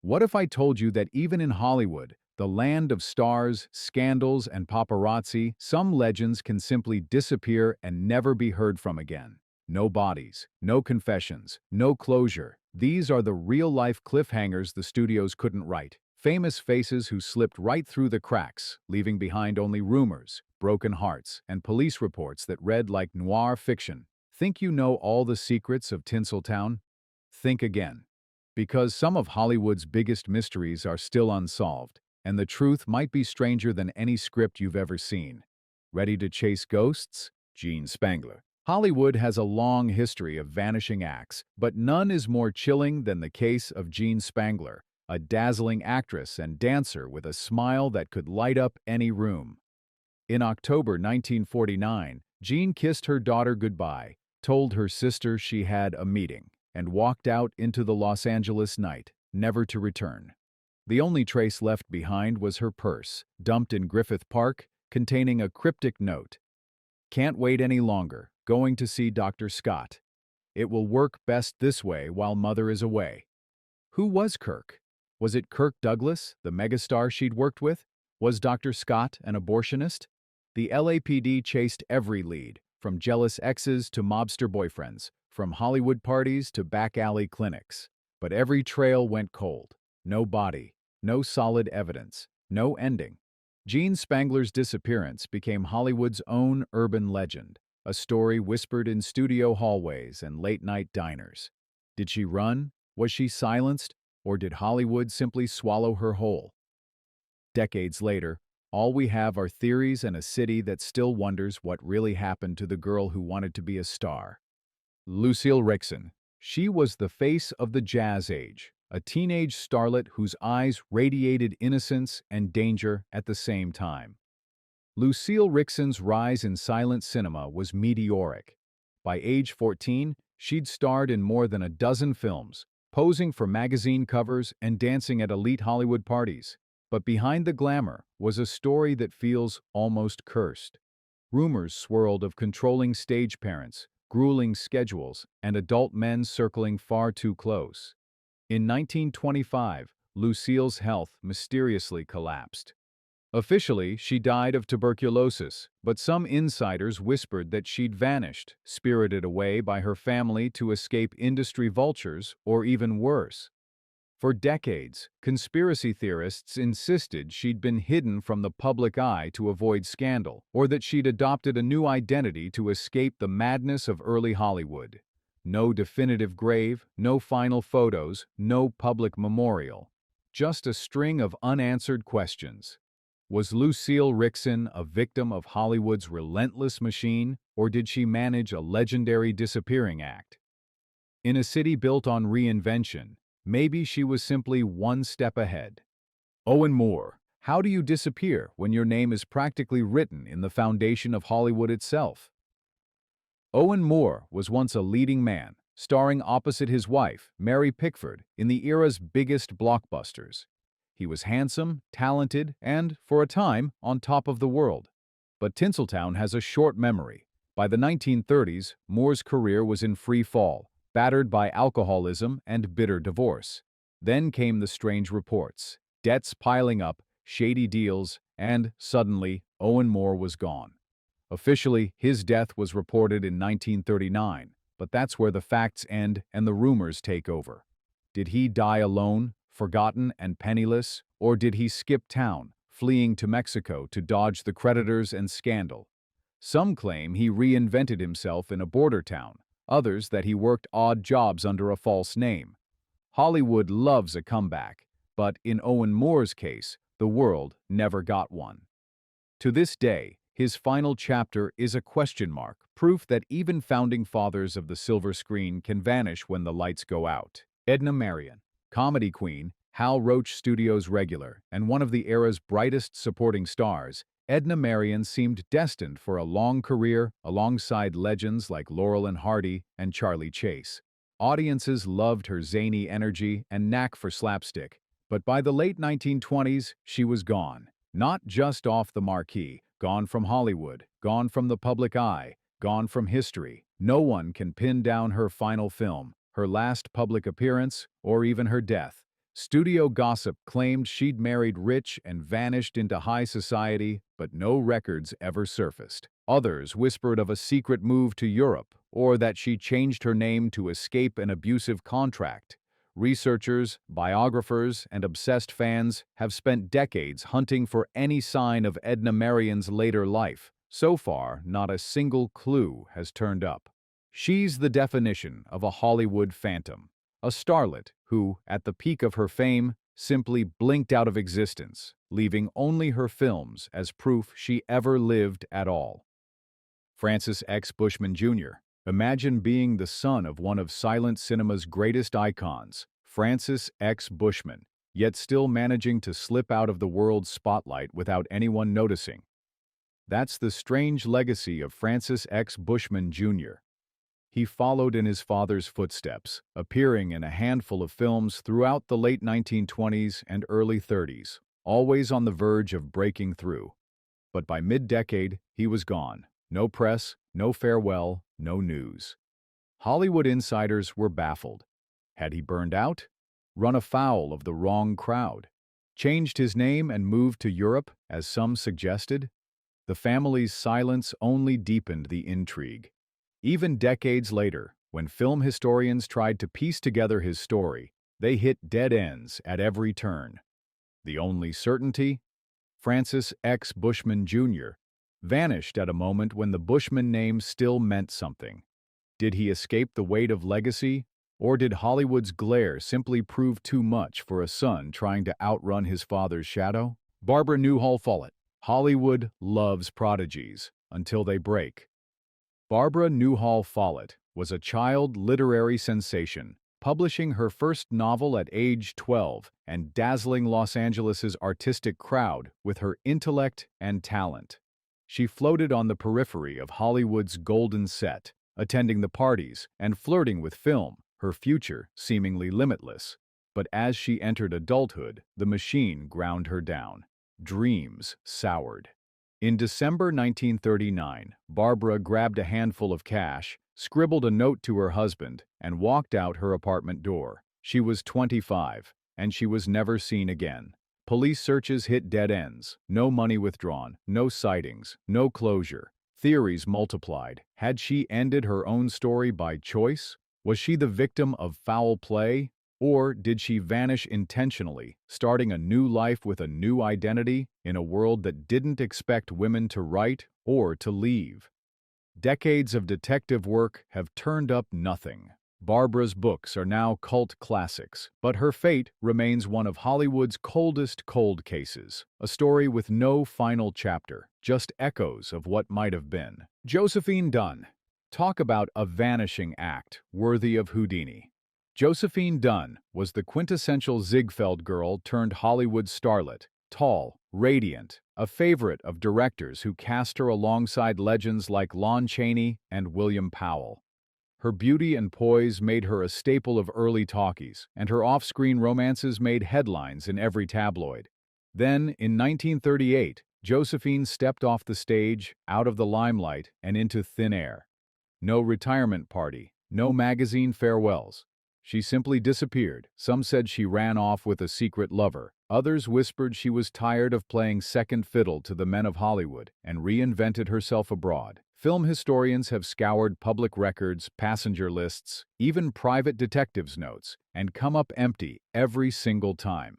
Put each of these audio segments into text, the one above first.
What if I told you that even in Hollywood, the land of stars, scandals, and paparazzi, some legends can simply disappear and never be heard from again? No bodies, no confessions, no closure. These are the real-life cliffhangers the studios couldn't write. Famous faces who slipped right through the cracks, leaving behind only rumors, broken hearts, and police reports that read like noir fiction. Think you know all the secrets of Tinseltown? Think again. Because some of Hollywood's biggest mysteries are still unsolved, and the truth might be stranger than any script you've ever seen. Ready to chase ghosts? Gene Spangler. Hollywood has a long history of vanishing acts, but none is more chilling than the case of Gene Spangler, a dazzling actress and dancer with a smile that could light up any room. In October 1949, Jean kissed her daughter goodbye, told her sister she had a meeting, and walked out into the Los Angeles night, never to return. The only trace left behind was her purse, dumped in Griffith Park, containing a cryptic note. "Can't wait any longer, going to see Dr. Scott. It will work best this way while Mother is away." Who was Kirk? Was it Kirk Douglas, the megastar she'd worked with? Was Dr. Scott an abortionist? The LAPD chased every lead, from jealous exes to mobster boyfriends, from Hollywood parties to back-alley clinics. But every trail went cold. No body, no solid evidence, no ending. Gene Spangler's disappearance became Hollywood's own urban legend, a story whispered in studio hallways and late-night diners. Did she run? Was she silenced? Or did Hollywood simply swallow her whole? Decades later, all we have are theories and a city that still wonders what really happened to the girl who wanted to be a star. Lucille Rickson. She was the face of the jazz age, a teenage starlet whose eyes radiated innocence and danger at the same time. Lucille Rickson's rise in silent cinema was meteoric. By age 14, she'd starred in more than a dozen films, posing for magazine covers and dancing at elite Hollywood parties. But behind the glamour was a story that feels almost cursed. Rumors swirled of controlling stage parents, grueling schedules, and adult men circling far too close. In 1925, Lucille's health mysteriously collapsed. Officially, she died of tuberculosis, but some insiders whispered that she'd vanished, spirited away by her family to escape industry vultures, or even worse. For decades, conspiracy theorists insisted she'd been hidden from the public eye to avoid scandal, or that she'd adopted a new identity to escape the madness of early Hollywood. No definitive grave, no final photos, no public memorial. Just a string of unanswered questions. Was Lucille Rickson a victim of Hollywood's relentless machine, or did she manage a legendary disappearing act? In a city built on reinvention, maybe she was simply one step ahead. Owen Moore. How do you disappear when your name is practically written in the foundation of Hollywood itself? Owen Moore was once a leading man, starring opposite his wife, Mary Pickford, in the era's biggest blockbusters. He was handsome, talented, and, for a time, on top of the world. But Tinseltown has a short memory. By the 1930s, Moore's career was in free fall, battered by alcoholism and bitter divorce. Then came the strange reports, debts piling up, shady deals, and, suddenly, Owen Moore was gone. Officially, his death was reported in 1939, but that's where the facts end and the rumors take over. Did he die alone, forgotten and penniless, or did he skip town, fleeing to Mexico to dodge the creditors and scandal? Some claim he reinvented himself in a border town, others that he worked odd jobs under a false name. Hollywood loves a comeback, but in Owen Moore's case, the world never got one. To this day, his final chapter is a question mark, proof that even founding fathers of the silver screen can vanish when the lights go out. Edna Marion, comedy queen, Hal Roach Studios regular, and one of the era's brightest supporting stars, Edna Marion seemed destined for a long career alongside legends like Laurel and Hardy and Charlie Chase. Audiences loved her zany energy and knack for slapstick, but by the late 1920s, she was gone. Not just off the marquee, gone from Hollywood, gone from the public eye, gone from history. No one can pin down her final film, her last public appearance, or even her death. Studio gossip claimed she'd married rich and vanished into high society, but no records ever surfaced. Others whispered of a secret move to Europe, or that she changed her name to escape an abusive contract. Researchers, biographers, and obsessed fans have spent decades hunting for any sign of Edna Marion's later life. So far, not a single clue has turned up. She's the definition of a Hollywood phantom, a starlet who, at the peak of her fame, simply blinked out of existence, leaving only her films as proof she ever lived at all. Francis X. Bushman Jr. Imagine being the son of one of silent cinema's greatest icons, Francis X. Bushman, yet still managing to slip out of the world's spotlight without anyone noticing. That's the strange legacy of Francis X. Bushman Jr. He followed in his father's footsteps, appearing in a handful of films throughout the late 1920s and early 30s, always on the verge of breaking through. But by mid-decade, he was gone. No press, no farewell, no news. Hollywood insiders were baffled. Had he burned out? Run afoul of the wrong crowd? Changed his name and moved to Europe, as some suggested? The family's silence only deepened the intrigue. Even decades later, when film historians tried to piece together his story, they hit dead ends at every turn. The only certainty? Francis X. Bushman Jr. vanished at a moment when the Bushman name still meant something. Did he escape the weight of legacy, or did Hollywood's glare simply prove too much for a son trying to outrun his father's shadow? Barbara Newhall Follett. Hollywood loves prodigies until they break. Barbara Newhall Follett was a child literary sensation, publishing her first novel at age 12 and dazzling Los Angeles's artistic crowd with her intellect and talent. She floated on the periphery of Hollywood's golden set, attending the parties and flirting with film, her future seemingly limitless. But as she entered adulthood, the machine ground her down. Dreams soured. In December 1939, Barbara grabbed a handful of cash, scribbled a note to her husband, and walked out her apartment door. She was 25, and she was never seen again. Police searches hit dead ends. No money withdrawn, no sightings, no closure. Theories multiplied. Had she ended her own story by choice? Was she the victim of foul play? Or did she vanish intentionally, starting a new life with a new identity in a world that didn't expect women to write or to leave? Decades of detective work have turned up nothing. Barbara's books are now cult classics, but her fate remains one of Hollywood's coldest cold cases, a story with no final chapter, just echoes of what might have been. Josephine Dunn. Talk about a vanishing act worthy of Houdini. Josephine Dunn was the quintessential Ziegfeld girl turned Hollywood starlet, tall, radiant, a favorite of directors who cast her alongside legends like Lon Chaney and William Powell. Her beauty and poise made her a staple of early talkies, and her off-screen romances made headlines in every tabloid. Then, in 1938, Josephine stepped off the stage, out of the limelight, and into thin air. No retirement party, no magazine farewells. She simply disappeared. Some said she ran off with a secret lover. Others whispered she was tired of playing second fiddle to the men of Hollywood and reinvented herself abroad. Film historians have scoured public records, passenger lists, even private detectives' notes, and come up empty every single time.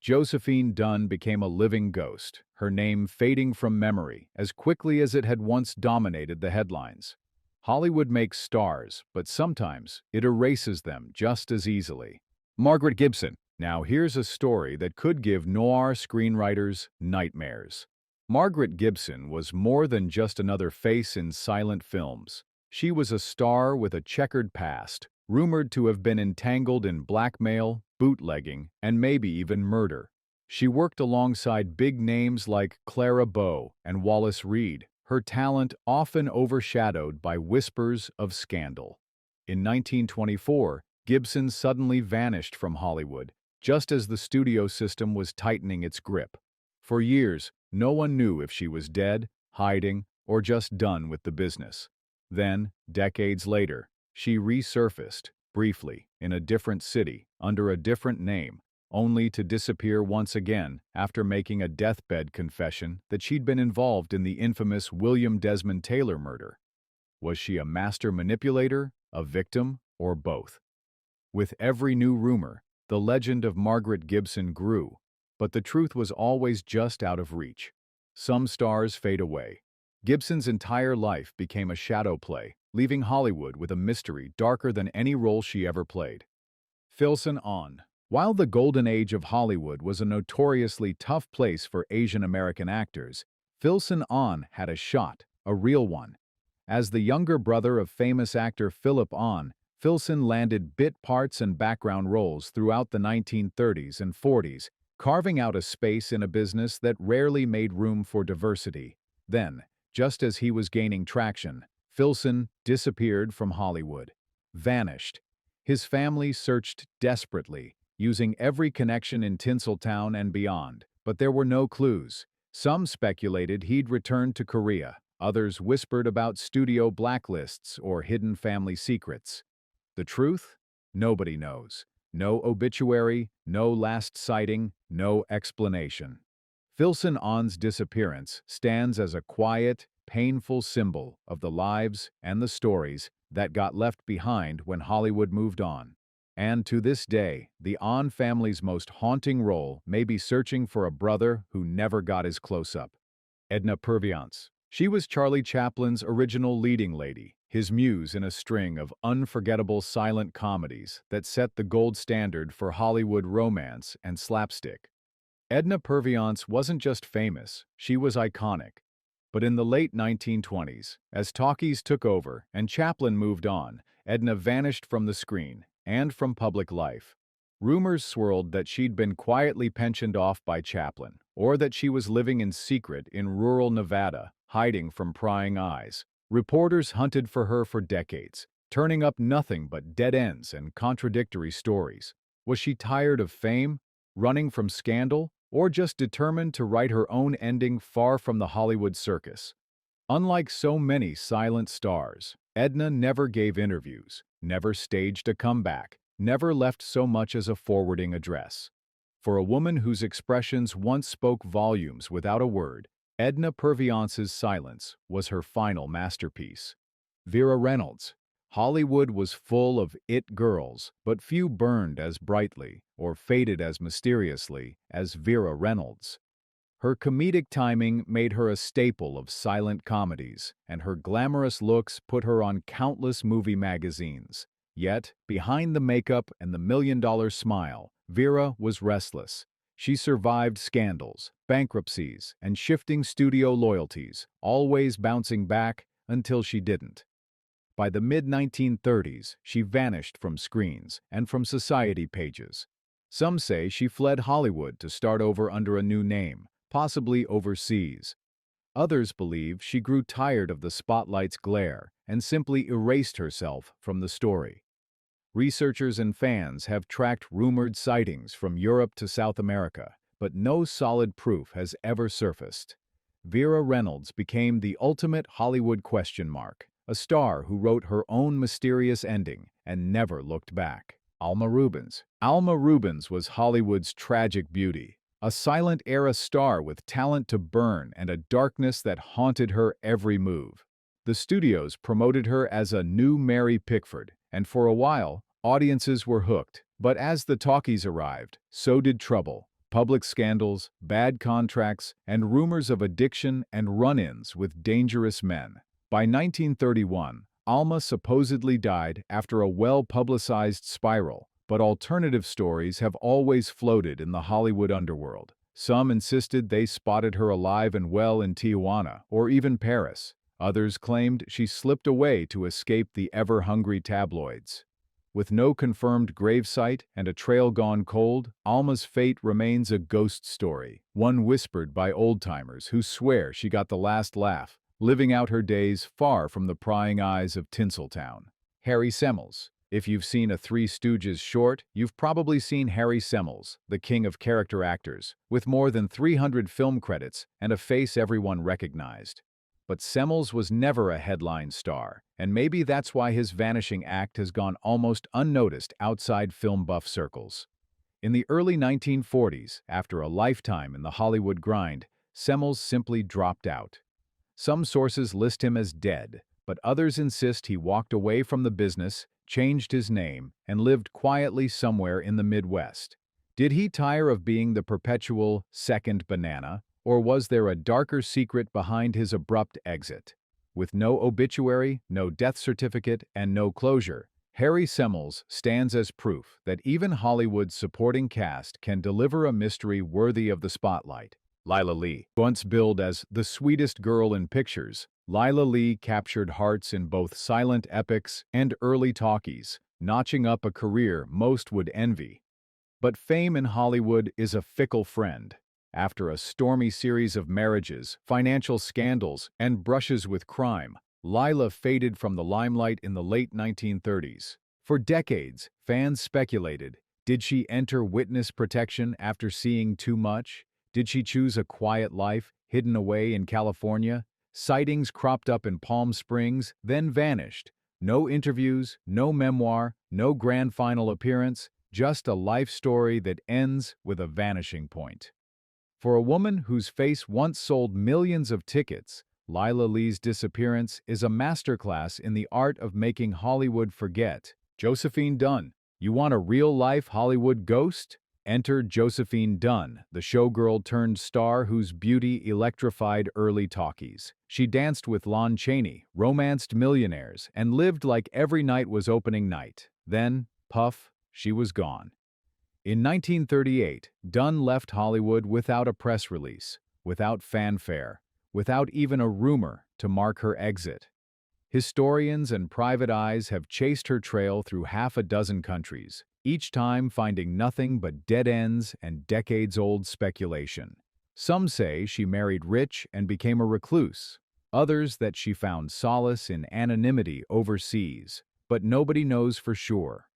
Josephine Dunn became a living ghost, her name fading from memory as quickly as it had once dominated the headlines. Hollywood makes stars, but sometimes it erases them just as easily. Margaret Gibson. Now here's a story that could give noir screenwriters nightmares. Margaret Gibson was more than just another face in silent films. She was a star with a checkered past, rumored to have been entangled in blackmail, bootlegging, and maybe even murder. She worked alongside big names like Clara Bow and Wallace Reed, her talent often overshadowed by whispers of scandal. In 1924, Gibson suddenly vanished from Hollywood, just as the studio system was tightening its grip. For years, no one knew if she was dead, hiding, or just done with the business. Then, decades later, she resurfaced, briefly, in a different city, under a different name, only to disappear once again after making a deathbed confession that she'd been involved in the infamous William Desmond Taylor murder. Was she a master manipulator, a victim, or both? With every new rumor, the legend of Margaret Gibson grew, but the truth was always just out of reach. Some stars fade away. Gibson's entire life became a shadow play, leaving Hollywood with a mystery darker than any role she ever played. Filson Anne. While the golden age of Hollywood was a notoriously tough place for Asian American actors, Filson Anne had a shot, a real one. As the younger brother of famous actor Philip Anne, Filson landed bit parts and background roles throughout the 1930s and 40s, carving out a space in a business that rarely made room for diversity. Then, just as he was gaining traction, Filson disappeared from Hollywood. Vanished. His family searched desperately, using every connection in Tinseltown and beyond, but there were no clues. Some speculated he'd returned to Korea. Others whispered about studio blacklists or hidden family secrets. The truth? Nobody knows. No obituary, no last sighting, no explanation. Filson Anne's disappearance stands as a quiet, painful symbol of the lives and the stories that got left behind when Hollywood moved on. And to this day, the Anne family's most haunting role may be searching for a brother who never got his close-up. Edna Purviance. She was Charlie Chaplin's original leading lady, his muse in a string of unforgettable silent comedies that set the gold standard for Hollywood romance and slapstick. Edna Purviance wasn't just famous, she was iconic. But in the late 1920s, as talkies took over and Chaplin moved on, Edna vanished from the screen and from public life. Rumors swirled that she'd been quietly pensioned off by Chaplin, or that she was living in secret in rural Nevada, hiding from prying eyes. Reporters hunted for her for decades, turning up nothing but dead ends and contradictory stories. Was she tired of fame, running from scandal, or just determined to write her own ending far from the Hollywood circus? Unlike so many silent stars, Edna never gave interviews, never staged a comeback, never left so much as a forwarding address. For a woman whose expressions once spoke volumes without a word, Edna Purviance's silence was her final masterpiece. Vera Reynolds. Hollywood was full of it girls, but few burned as brightly or faded as mysteriously as Vera Reynolds. Her comedic timing made her a staple of silent comedies, and her glamorous looks put her on countless movie magazines. Yet, behind the makeup and the million-dollar smile, Vera was restless. She survived scandals, bankruptcies, and shifting studio loyalties, always bouncing back until she didn't. By the mid-1930s, she vanished from screens and from society pages. Some say she fled Hollywood to start over under a new name, possibly overseas. Others believe she grew tired of the spotlight's glare and simply erased herself from the story. Researchers and fans have tracked rumored sightings from Europe to South America, but no solid proof has ever surfaced. Vera Reynolds became the ultimate Hollywood question mark, a star who wrote her own mysterious ending and never looked back. Alma Rubens. Alma Rubens was Hollywood's tragic beauty, a silent-era star with talent to burn and a darkness that haunted her every move. The studios promoted her as a new Mary Pickford, and for a while, audiences were hooked. But as the talkies arrived, so did trouble. Public scandals, bad contracts, and rumors of addiction and run-ins with dangerous men. By 1931, Alma supposedly died after a well-publicized spiral, but alternative stories have always floated in the Hollywood underworld. Some insisted they spotted her alive and well in Tijuana or even Paris. Others claimed she slipped away to escape the ever-hungry tabloids. With no confirmed gravesite and a trail gone cold, Alma's fate remains a ghost story, one whispered by old-timers who swear she got the last laugh, living out her days far from the prying eyes of Tinseltown. Harry Semmels. If you've seen a Three Stooges short, you've probably seen Harry Semmels, the king of character actors, with more than 300 film credits and a face everyone recognized. But Semmels was never a headline star, and maybe that's why his vanishing act has gone almost unnoticed outside film buff circles. In the early 1940s, after a lifetime in the Hollywood grind, Semmels simply dropped out. Some sources list him as dead, but others insist he walked away from the business, changed his name, and lived quietly somewhere in the Midwest. Did he tire of being the perpetual second banana, or was there a darker secret behind his abrupt exit? With no obituary, no death certificate, and no closure, Harry Semmels stands as proof that even Hollywood's supporting cast can deliver a mystery worthy of the spotlight. Lila Lee. Once billed as the sweetest girl in pictures, Lila Lee captured hearts in both silent epics and early talkies, notching up a career most would envy. But fame in Hollywood is a fickle friend. After a stormy series of marriages, financial scandals, and brushes with crime, Lila faded from the limelight in the late 1930s. For decades, fans speculated, did she enter witness protection after seeing too much? Did she choose a quiet life, hidden away in California? Sightings cropped up in Palm Springs, then vanished. No interviews, no memoir, no grand final appearance, just a life story that ends with a vanishing point. For a woman whose face once sold millions of tickets, Lila Lee's disappearance is a masterclass in the art of making Hollywood forget. Josephine Dunn. You want a real-life Hollywood ghost? Enter Josephine Dunn, the showgirl-turned-star whose beauty electrified early talkies. She danced with Lon Chaney, romanced millionaires, and lived like every night was opening night. Then, puff, she was gone. In 1938, Dunn left Hollywood without a press release, without fanfare, without even a rumor to mark her exit. Historians and private eyes have chased her trail through half a dozen countries, each time finding nothing but dead ends and decades-old speculation. Some say she married rich and became a recluse, others that she found solace in anonymity overseas, but nobody knows for sure.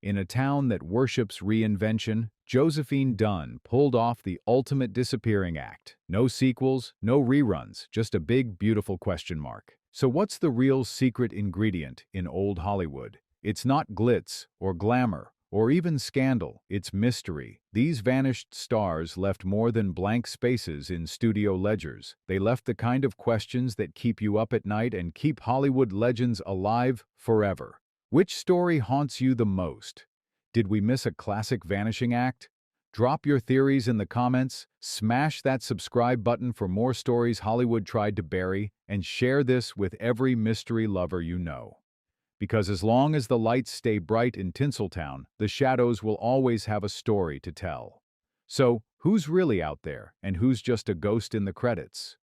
In a town that worships reinvention, Josephine Dunn pulled off the ultimate disappearing act. No sequels, no reruns, just a big, beautiful question mark. So what's the real secret ingredient in old Hollywood? It's not glitz or glamour or even scandal, it's mystery. These vanished stars left more than blank spaces in studio ledgers. They left the kind of questions that keep you up at night and keep Hollywood legends alive forever. Which story haunts you the most? Did we miss a classic vanishing act? Drop your theories in the comments, smash that subscribe button for more stories Hollywood tried to bury, and share this with every mystery lover you know. Because as long as the lights stay bright in Tinseltown, the shadows will always have a story to tell. So, who's really out there, and who's just a ghost in the credits?